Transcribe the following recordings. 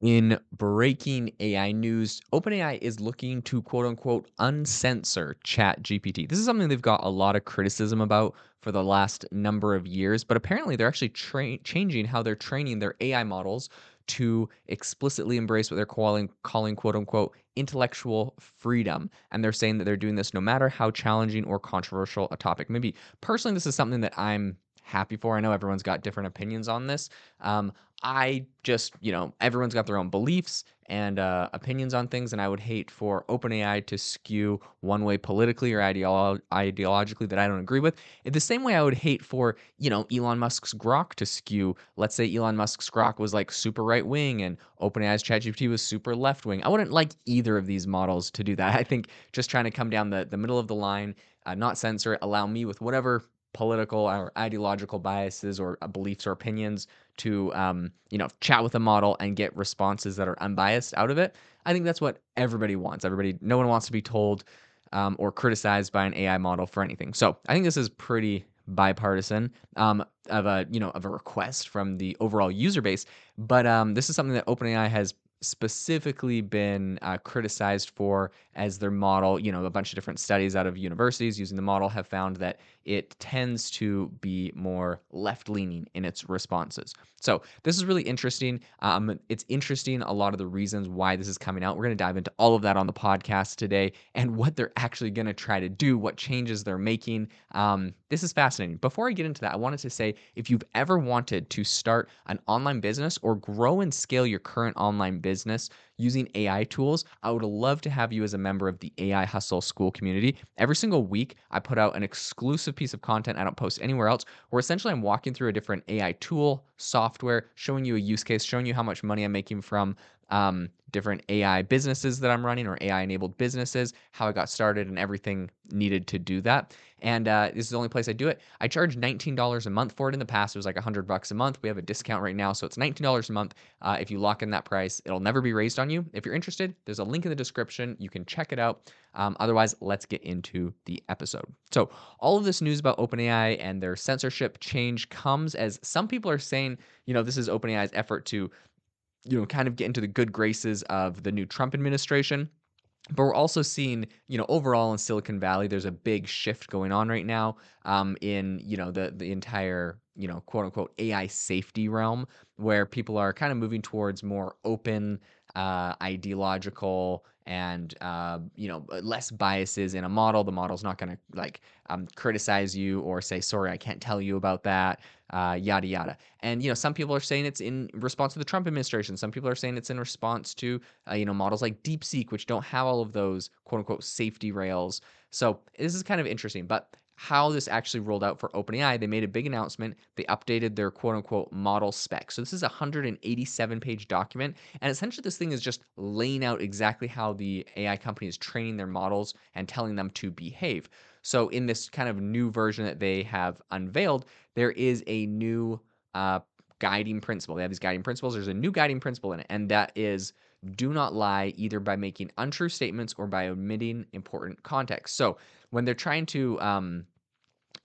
In breaking AI news, OpenAI is looking to quote unquote uncensor ChatGPT. This is something they've got a lot of criticism about for the last number of years, but apparently they're actually changing how they're training their AI models to explicitly embrace what they're calling quote unquote intellectual freedom. And they're saying that they're doing this no matter how challenging or controversial a topic may be. Personally, this is something that I'm happy for. I know everyone's got different opinions on this. I just, everyone's got their own beliefs and opinions on things, and I would hate for OpenAI to skew one way politically or ideologically that I don't agree with. In the same way, I would hate for, Elon Musk's Grok to skew. Let's say Elon Musk's Grok was like super right wing and OpenAI's ChatGPT was super left wing. I wouldn't like either of these models to do that. I think just trying to come down the middle of the line, not censor it, allow me with whatever political or ideological biases or beliefs or opinions to chat with a model and get responses that are unbiased out of it. I think that's what everybody wants. No one wants to be told or criticized by an AI model for anything. So I think this is pretty bipartisan of a request from the overall user base. But this is something that OpenAI has specifically been criticized for as their model. A bunch of different studies out of universities using the model have found that it tends to be more left-leaning in its responses. So this is really interesting. It's interesting a lot of the reasons why this is coming out. We're going to dive into all of that on the podcast today and what they're actually going to try to do, what changes they're making. This is fascinating. Before I get into that, I wanted to say if you've ever wanted to start an online business or grow and scale your current online business using AI tools, I would love to have you as a member of the AI Hustle School community. Every single week, I put out an exclusive piece of content I don't post anywhere else, where essentially I'm walking through a different AI tool, software, showing you a use case, showing you how much money I'm making from different AI businesses that I'm running or AI enabled businesses, how I got started, and everything needed to do that. And this is the only place I do it. I charge $19 a month for it. In the past, it was like $100 a month. We have a discount right now, so it's $19 a month. If you lock in that price, it'll never be raised on you. If you're interested, there's a link in the description. You can check it out. Otherwise, let's get into the episode. So, all of this news about OpenAI and their censorship change comes as some people are saying, this is OpenAI's effort to, kind of get into the good graces of the new Trump administration. But we're also seeing, overall in Silicon Valley, there's a big shift going on right now in, the entire, quote unquote AI safety realm, where people are kind of moving towards more open, ideological, and less biases in a model. The model's not going to criticize you or say, sorry, I can't tell you about that, yada yada. And some people are saying it's in response to the Trump administration. Some people are saying it's in response to models like DeepSeek, which don't have all of those quote unquote safety rails. So this is kind of interesting. But how this actually rolled out for OpenAI, they made a big announcement. They updated their quote unquote model spec. So this is a 187-page document. And essentially, this thing is just laying out exactly how the AI company is training their models and telling them to behave. So in this kind of new version that they have unveiled, there is a new guiding principle. They have these guiding principles. There's a new guiding principle in it, and that is do not lie either by making untrue statements or by omitting important context. So when they're trying to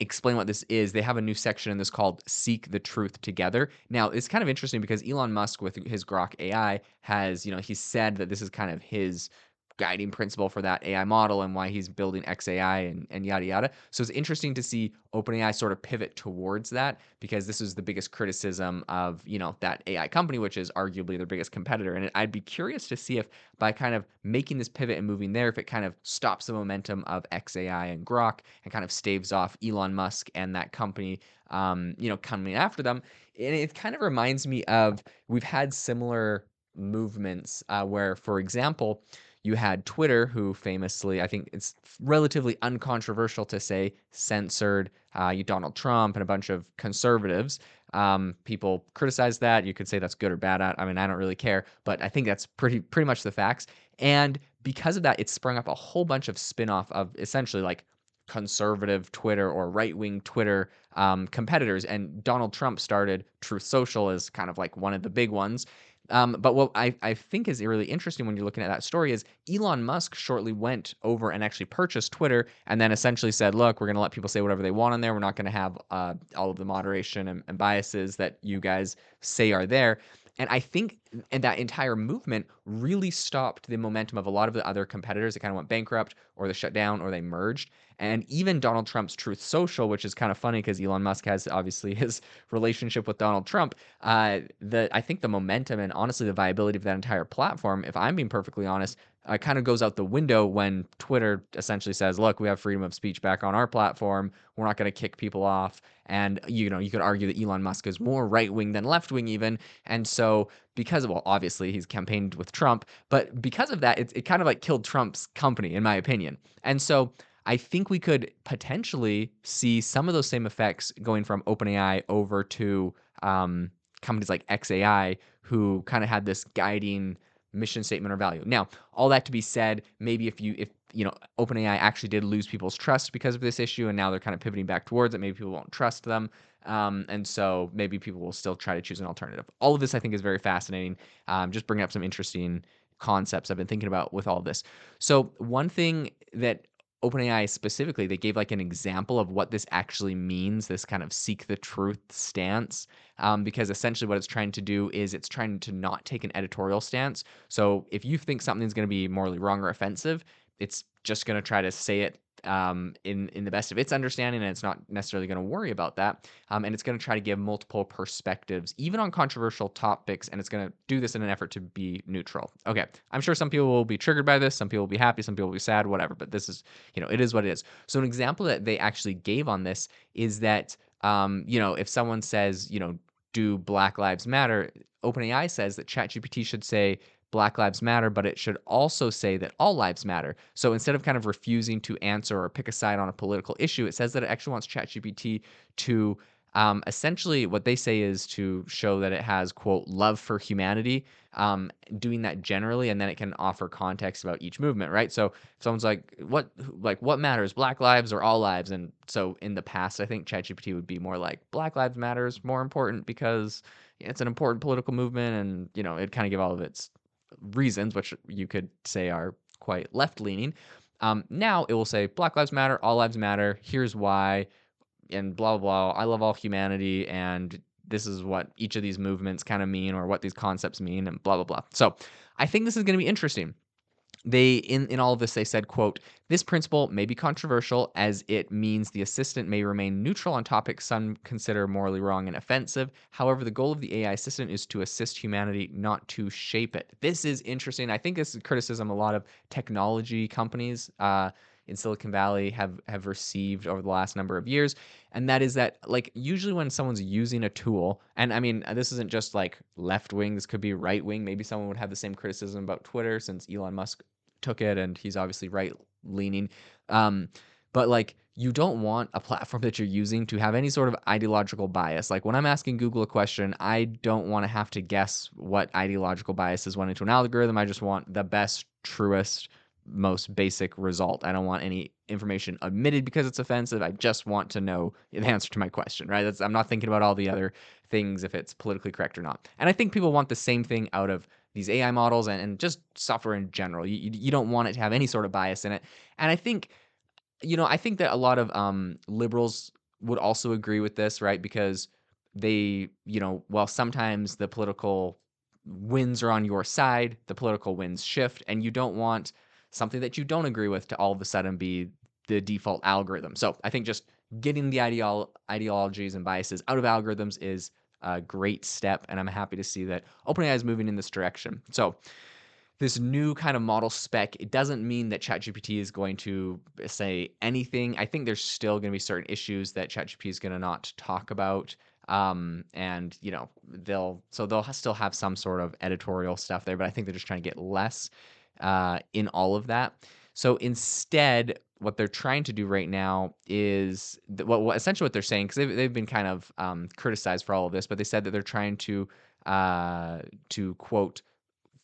explain what this is, they have a new section in this called Seek the Truth Together. Now, it's kind of interesting because Elon Musk with his Grok AI has, he said that this is kind of his guiding principle for that AI model and why he's building XAI and yada yada. So it's interesting to see OpenAI sort of pivot towards that because this is the biggest criticism of, that AI company, which is arguably their biggest competitor. And I'd be curious to see if by kind of making this pivot and moving there, if it kind of stops the momentum of XAI and Grok and kind of staves off Elon Musk and that company, coming after them. And it kind of reminds me of, we've had similar movements where, for example, you had Twitter, who famously, I think it's relatively uncontroversial to say, censored Donald Trump and a bunch of conservatives. People criticize that. You could say that's good or bad. I mean, I don't really care, but I think that's pretty much the facts. And because of that, it sprung up a whole bunch of spin-off of essentially like conservative Twitter or right-wing Twitter competitors. And Donald Trump started Truth Social as kind of like one of the big ones. But what I think is really interesting when you're looking at that story is Elon Musk shortly went over and actually purchased Twitter and then essentially said, look, we're going to let people say whatever they want on there. We're not going to have all of the moderation and biases that you guys say are there. And I think and that entire movement really stopped the momentum of a lot of the other competitors that kind of went bankrupt or they shut down or they merged. And even Donald Trump's Truth Social, which is kind of funny because Elon Musk has obviously his relationship with Donald Trump. I think the momentum and honestly the viability of that entire platform, if I'm being perfectly honest, kind of goes out the window when Twitter essentially says, "Look, we have freedom of speech back on our platform. We're not going to kick people off." And you could argue that Elon Musk is more right wing than left wing even, and so because, well, obviously he's campaigned with Trump, but because of that, it kind of like killed Trump's company, in my opinion. And so I think we could potentially see some of those same effects going from OpenAI over to companies like XAI, who kind of had this guiding mission statement or value. Now, all that to be said, maybe if OpenAI actually did lose people's trust because of this issue, and now they're kind of pivoting back towards it, maybe people won't trust them. And so maybe people will still try to choose an alternative. All of this, I think, is very fascinating. Just bringing up some interesting concepts I've been thinking about with all of this. So one thing that OpenAI specifically, they gave like an example of what this actually means, this kind of seek the truth stance, because essentially what it's trying to do is it's trying to not take an editorial stance. So if you think something's going to be morally wrong or offensive, it's just going to try to say it in the best of its understanding, and it's not necessarily going to worry about that. And it's going to try to give multiple perspectives, even on controversial topics, and it's going to do this in an effort to be neutral. Okay, I'm sure some people will be triggered by this, some people will be happy, some people will be sad, whatever, but this is, it is what it is. So an example that they actually gave on this is that, if someone says, do Black Lives Matter, OpenAI says that ChatGPT should say Black Lives Matter, but it should also say that all lives matter. So instead of kind of refusing to answer or pick a side on a political issue, it says that it actually wants ChatGPT to essentially what they say is to show that it has, quote, love for humanity, doing that generally, and then it can offer context about each movement, right? So if someone's what matters, Black lives or all lives? And so in the past, I think ChatGPT would be more like Black Lives Matter is more important because it's an important political movement, and it'd kind of give all of its reasons, which you could say are quite left leaning. Now it will say Black Lives Matter, all lives matter. Here's why, and blah blah blah. I love all humanity, and this is what each of these movements kind of mean, or what these concepts mean, and blah blah blah. So I think this is going to be interesting. They in all of this they said, quote, this principle may be controversial as it means the assistant may remain neutral on topics some consider morally wrong and offensive. However, the goal of the AI assistant is to assist humanity, not to shape it. This is interesting. I think this is criticism a lot of technology companies in Silicon Valley have received over the last number of years, and that is that, like, usually when someone's using a tool, and I mean this isn't just like left wing, this could be right wing. Maybe someone would have the same criticism about Twitter since Elon Musk took it and he's obviously right leaning. But like, you don't want a platform that you're using to have any sort of ideological bias. Like when I'm asking Google a question, I don't want to have to guess what ideological biases went into an algorithm. I just want the best, truest, most basic result. I don't want any information omitted because it's offensive. I just want to know the answer to my question, right? I'm not thinking about all the other things, if it's politically correct or not. And I think people want the same thing out of these AI models and just software in general. You don't want it to have any sort of bias in it. And I think that a lot of liberals would also agree with this, right? Because they, while sometimes the political winds are on your side, the political winds shift, and you don't want something that you don't agree with to all of a sudden be the default algorithm. So I think just getting the ideologies and biases out of algorithms is a great step, and I'm happy to see that OpenAI is moving in this direction. So this new kind of model spec, it doesn't mean that ChatGPT is going to say anything. I think there's still going to be certain issues that ChatGPT is going to not talk about. And they'll still have some sort of editorial stuff there, but I think they're just trying to get less in all of that. So instead, what they're trying to do right now is essentially what they're saying, because they've been kind of criticized for all of this, but they said that they're trying to quote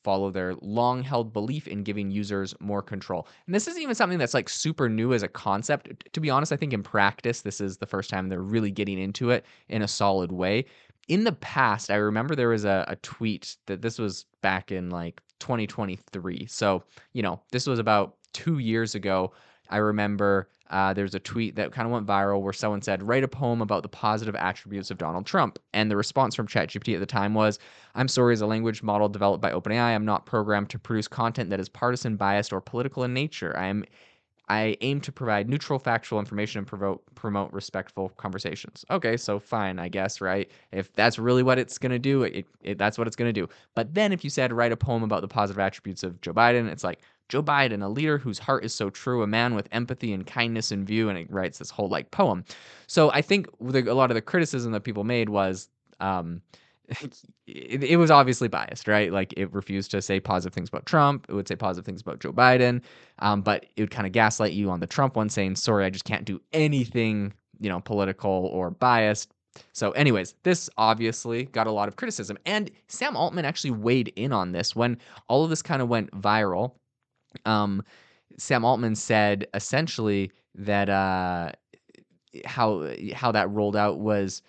follow their long held belief in giving users more control. And this isn't even something that's like super new as a concept. To be honest, I think in practice, this is the first time they're really getting into it in a solid way. In the past, I remember there was a tweet that this was back in like 2023. So, this was about 2 years ago. I remember there's a tweet that kind of went viral where someone said, "Write a poem about the positive attributes of Donald Trump." And the response from ChatGPT at the time was, "I'm sorry, as a language model developed by OpenAI, I'm not programmed to produce content that is partisan, biased, or political in nature. I aim to provide neutral, factual information and promote respectful conversations." Okay, so fine, I guess, right? If that's really what it's going to do, that's what it's going to do. But then if you said, write a poem about the positive attributes of Joe Biden, it's like, Joe Biden, a leader whose heart is so true, a man with empathy and kindness in view, and it writes this whole like poem. So I think a lot of the criticism that people made was, um, it was obviously biased, right? Like it refused to say positive things about Trump. It would say positive things about Joe Biden, but it would kind of gaslight you on the Trump one, saying, "Sorry, I just can't do anything, political or biased." So, anyways, this obviously got a lot of criticism, and Sam Altman actually weighed in on this when all of this kind of went viral. Um, Sam Altman said essentially that how that rolled out was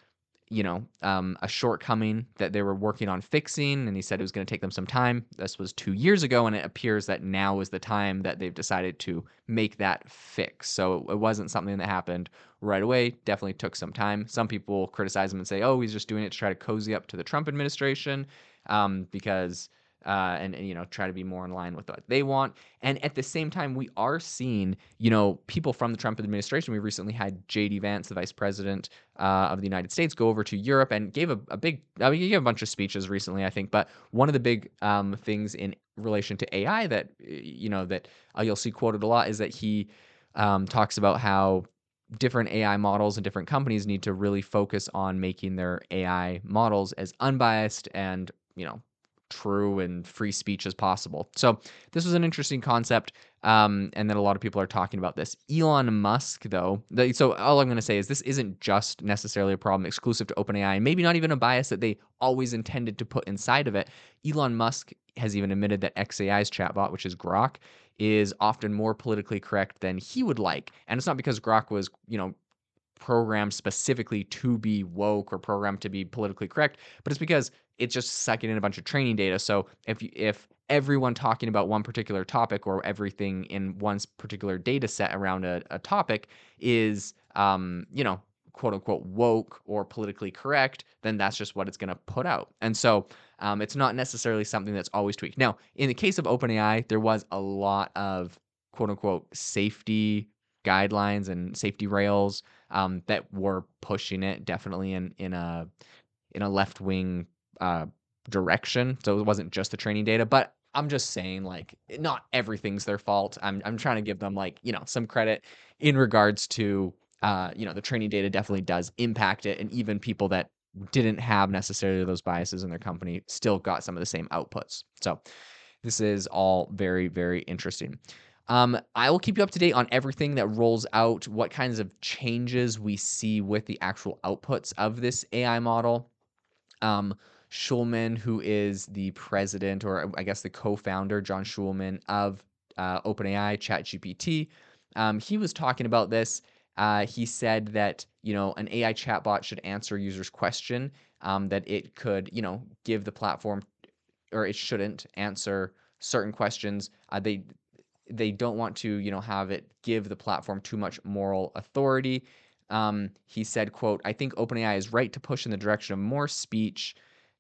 a shortcoming that they were working on fixing. And he said it was going to take them some time. This was 2 years ago, and it appears that now is the time that they've decided to make that fix. So it wasn't something that happened right away. Definitely took some time. Some people criticize him and say, oh, he's just doing it to try to cozy up to the Trump administration because. And try to be more in line with what they want. And at the same time, we are seeing people from the Trump administration. We recently had J.D. Vance, the vice president of the United States, go over to Europe and gave a big. I mean, he gave a bunch of speeches recently, I think. But one of the big things in relation to AI that that you'll see quoted a lot is that he talks about how different AI models and different companies need to really focus on making their AI models as unbiased and true and free speech as possible. So this was an interesting concept, and then a lot of people are talking about this. Elon Musk, though, so all I'm going to say is this isn't just necessarily a problem exclusive to OpenAI, and maybe not even a bias that they always intended to put inside of it. Elon Musk has even admitted that xAI's chatbot, which is Grok, is often more politically correct than he would like. And it's not because Grok was, programmed specifically to be woke or programmed to be politically correct, but it's because it's just sucking in a bunch of training data. So if everyone talking about one particular topic or everything in one particular data set around a topic is quote unquote woke or politically correct, then that's just what it's going to put out. And so it's not necessarily something that's always tweaked. Now, in the case of OpenAI, there was a lot of quote unquote safety guidelines and safety rails that were pushing it definitely in a left wing uh, direction. So it wasn't just the training data, but I'm just saying like not everything's their fault. I'm trying to give them like some credit in regards to the training data definitely does impact it, and even people that didn't have necessarily those biases in their company still got some of the same outputs. So this is all very, very interesting. I will keep you up to date on everything that rolls out, what kinds of changes we see with the actual outputs of this AI model. Um, Schulman, who is the president, or I guess the co-founder, John Schulman of OpenAI, ChatGPT, he was talking about this. He said that an AI chatbot should answer users' question, that it could give the platform, or it shouldn't answer certain questions. They don't want to have it give the platform too much moral authority. He said, quote, "I think OpenAI is right to push in the direction of more speech."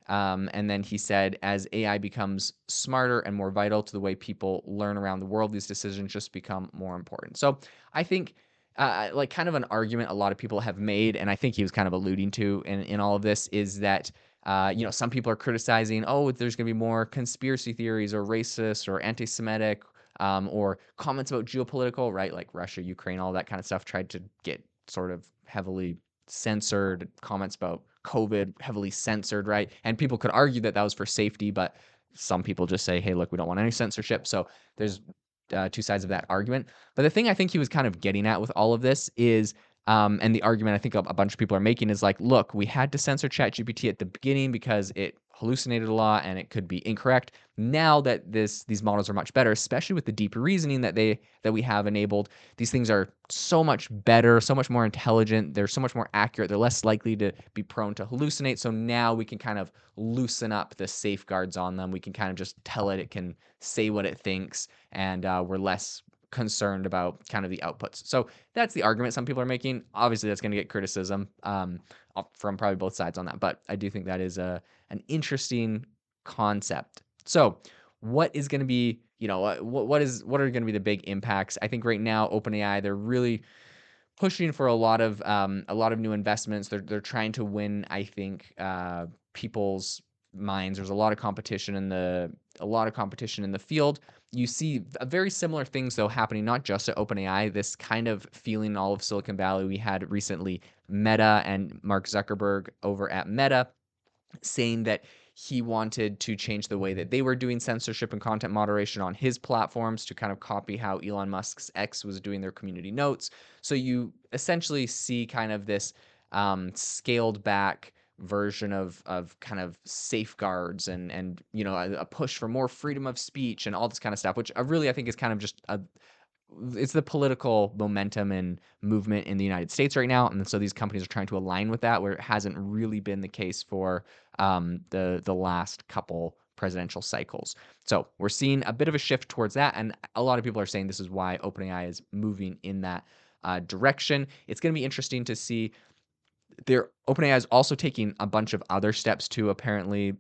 And then he said, as AI becomes smarter and more vital to the way people learn around the world, these decisions just become more important. So I think like kind of an argument a lot of people have made, and I think he was kind of alluding to in all of this, is that some people are criticizing, oh, there's going to be more conspiracy theories or racist or anti-Semitic or comments about geopolitical, right? Like Russia, Ukraine, all that kind of stuff tried to get sort of heavily censored. Comments about COVID heavily censored, right? And people could argue that that was for safety, but some people just say, hey, look, we don't want any censorship. So there's two sides of that argument. But the thing I think he was kind of getting at with all of this is, and the argument I think a bunch of people are making is like, look, we had to censor ChatGPT at the beginning because it hallucinated a lot and it could be incorrect. Now that these models are much better, especially with the deep reasoning that we have enabled, these things are so much better, so much more intelligent. They're so much more accurate. They're less likely to be prone to hallucinate. So now we can kind of loosen up the safeguards on them. We can kind of just tell it can say what it thinks, and we're less concerned about kind of the outputs. So that's the argument some people are making. Obviously, that's going to get criticism from probably both sides on that, but I do think that is an interesting concept. So, what is going to be, what are going to be the big impacts? I think right now, OpenAI, they're really pushing for a lot of new investments. They're trying to win, I think, people's minds. There's a lot of competition in the field. You see very similar things though happening not just at OpenAI. This kind of feeling all of Silicon Valley we had recently. Meta and Mark Zuckerberg over at Meta saying that he wanted to change the way that they were doing censorship and content moderation on his platforms to kind of copy how Elon Musk's X was doing their community notes. So you essentially see kind of this scaled back version of kind of safeguards and a push for more freedom of speech and all this kind of stuff, which I think is kind of just it's the political momentum and movement in the United States right now, and so these companies are trying to align with that, where it hasn't really been the case for the last couple presidential cycles. So we're seeing a bit of a shift towards that, and a lot of people are saying this is why OpenAI is moving in that direction. It's going to be interesting to see. OpenAI is also taking a bunch of other steps too. Apparently,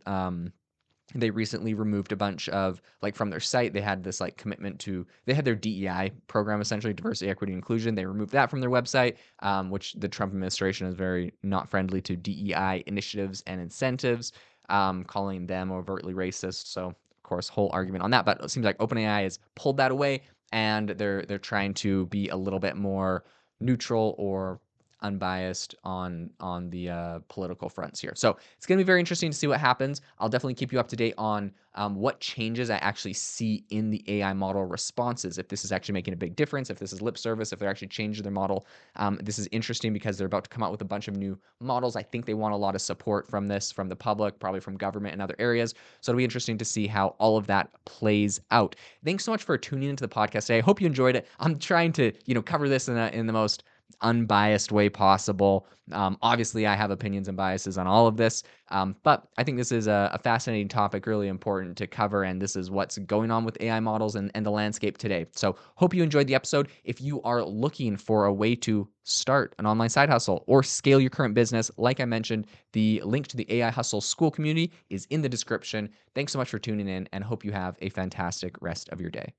they recently removed a bunch of from their site. They had this commitment to they had their DEI program, essentially diversity, equity, inclusion. They removed that from their website, which the Trump administration is very not friendly to DEI initiatives and incentives, calling them overtly racist. So of course, whole argument on that. But it seems like OpenAI has pulled that away, and they're trying to be a little bit more neutral or unbiased on the political fronts here. So it's going to be very interesting to see what happens. I'll definitely keep you up to date on what changes I actually see in the AI model responses. If this is actually making a big difference, if this is lip service, if they're actually changing their model. This is interesting because they're about to come out with a bunch of new models. I think they want a lot of support from this, from the public, probably from government and other areas. So it'll be interesting to see how all of that plays out. Thanks so much for tuning into the podcast today. I hope you enjoyed it. I'm trying to cover this in the most unbiased way possible. Obviously, I have opinions and biases on all of this, but I think this is a fascinating topic, really important to cover, and this is what's going on with AI models and the landscape today. So hope you enjoyed the episode. If you are looking for a way to start an online side hustle or scale your current business, like I mentioned, the link to the AI Hustle School community is in the description. Thanks so much for tuning in, and hope you have a fantastic rest of your day.